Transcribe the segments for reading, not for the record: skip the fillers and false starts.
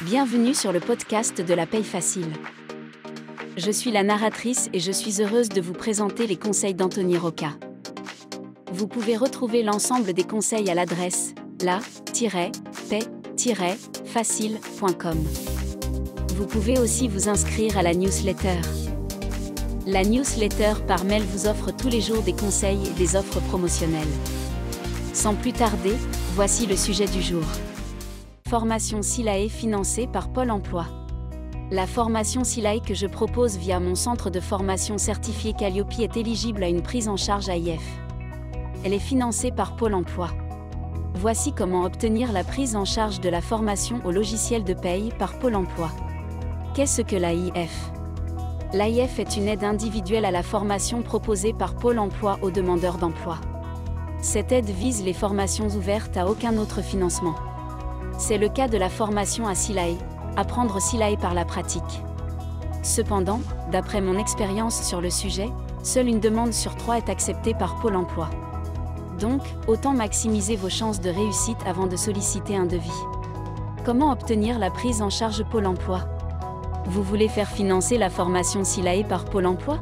Bienvenue sur le podcast de la paye facile. Je suis la narratrice et je suis heureuse de vous présenter les conseils d'Anthony Rocca. Vous pouvez retrouver l'ensemble des conseils à l'adresse la-paye-facile.com. Vous pouvez aussi vous inscrire à la newsletter. La newsletter par mail vous offre tous les jours des conseils et des offres promotionnelles. Sans plus tarder, voici le sujet du jour. Formation SILAE financée par Pôle emploi. La formation SILAE que je propose via mon centre de formation certifié Calliope est éligible à une prise en charge AIF. Elle est financée par Pôle emploi. Voici comment obtenir la prise en charge de la formation au logiciel de paye par Pôle emploi. Qu'est-ce que l'AIF ? L'AIF est une aide individuelle à la formation proposée par Pôle emploi aux demandeurs d'emploi. Cette aide vise les formations ouvertes à aucun autre financement. C'est le cas de la formation à SILAE, apprendre SILAE par la pratique. Cependant, d'après mon expérience sur le sujet, seule une demande sur 3 est acceptée par Pôle emploi. Donc, autant maximiser vos chances de réussite avant de solliciter un devis. Comment obtenir la prise en charge Pôle emploi ? Vous voulez faire financer la formation SILAE par Pôle emploi ?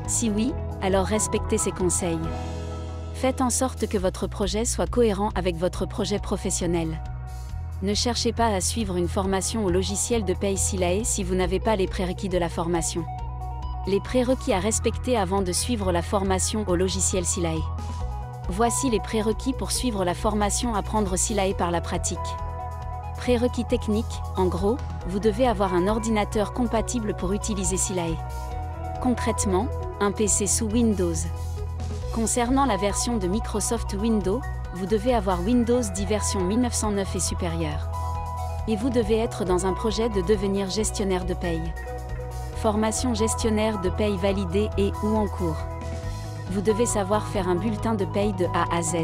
Si oui, alors respectez ces conseils. Faites en sorte que votre projet soit cohérent avec votre projet professionnel. Ne cherchez pas à suivre une formation au logiciel de paye SILAE si vous n'avez pas les prérequis de la formation. Les prérequis à respecter avant de suivre la formation au logiciel SILAE. Voici les prérequis pour suivre la formation Apprendre SILAE par la pratique. Prérequis techniques, en gros, vous devez avoir un ordinateur compatible pour utiliser SILAE. Concrètement, un PC sous Windows. Concernant la version de Microsoft Windows, vous devez avoir Windows 10 version 1909 et supérieure. Et vous devez être dans un projet de devenir gestionnaire de paye. Formation gestionnaire de paye validée et ou en cours. Vous devez savoir faire un bulletin de paye de A à Z.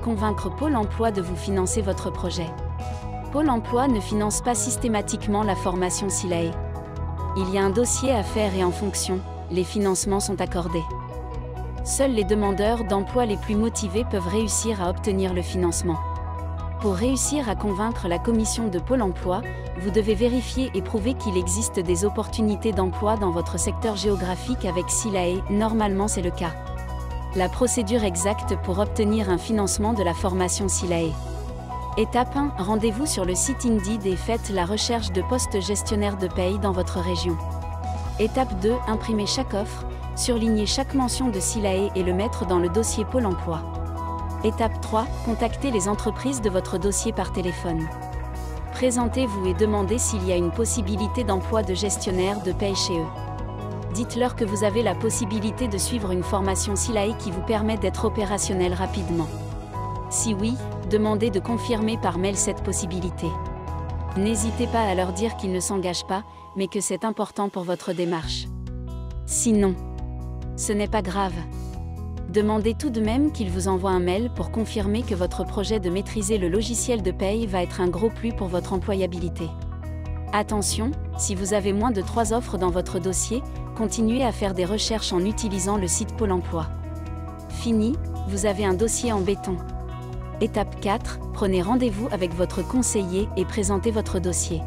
Convaincre Pôle emploi de vous financer votre projet. Pôle emploi ne finance pas systématiquement la formation SILAE. Il y a un dossier à faire et en fonction, les financements sont accordés. Seuls les demandeurs d'emploi les plus motivés peuvent réussir à obtenir le financement. Pour réussir à convaincre la commission de Pôle emploi, vous devez vérifier et prouver qu'il existe des opportunités d'emploi dans votre secteur géographique avec SILAE, normalement c'est le cas. La procédure exacte pour obtenir un financement de la formation SILAE. Étape 1, rendez-vous sur le site Indeed et faites la recherche de postes gestionnaires de paye dans votre région. Étape 2, imprimez chaque offre, surlignez chaque mention de SILAE et le mettre dans le dossier Pôle emploi. Étape 3, contactez les entreprises de votre dossier par téléphone. Présentez-vous et demandez s'il y a une possibilité d'emploi de gestionnaire de paye chez eux. Dites-leur que vous avez la possibilité de suivre une formation SILAE qui vous permet d'être opérationnel rapidement. Si oui, demandez de confirmer par mail cette possibilité. N'hésitez pas à leur dire qu'ils ne s'engagent pas, mais que c'est important pour votre démarche. Sinon, ce n'est pas grave. Demandez tout de même qu'ils vous envoient un mail pour confirmer que votre projet de maîtriser le logiciel de paye va être un gros plus pour votre employabilité. Attention, si vous avez moins de 3 offres dans votre dossier, continuez à faire des recherches en utilisant le site Pôle emploi. Fini, vous avez un dossier en béton. Étape 4, prenez rendez-vous avec votre conseiller et présentez votre dossier.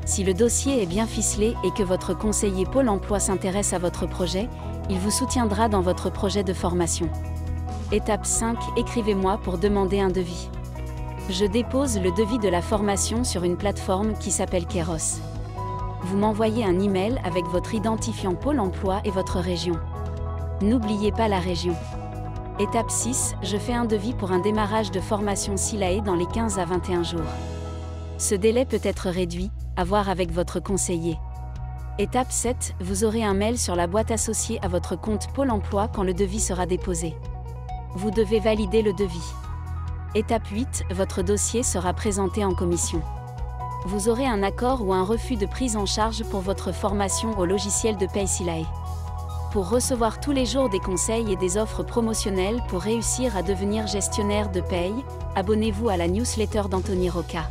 Si le dossier est bien ficelé et que votre conseiller Pôle emploi s'intéresse à votre projet, il vous soutiendra dans votre projet de formation. Étape 5, écrivez-moi pour demander un devis. Je dépose le devis de la formation sur une plateforme qui s'appelle Keros. Vous m'envoyez un email avec votre identifiant Pôle emploi et votre région. N'oubliez pas la région. Étape 6, je fais un devis pour un démarrage de formation SILAE dans les 15 à 21 jours. Ce délai peut être réduit, à voir avec votre conseiller. Étape 7, vous aurez un mail sur la boîte associée à votre compte Pôle emploi quand le devis sera déposé. Vous devez valider le devis. Étape 8, votre dossier sera présenté en commission. Vous aurez un accord ou un refus de prise en charge pour votre formation au logiciel de paye SILAE. Pour recevoir tous les jours des conseils et des offres promotionnelles pour réussir à devenir gestionnaire de paye, abonnez-vous à la newsletter d'Anthony Rocca.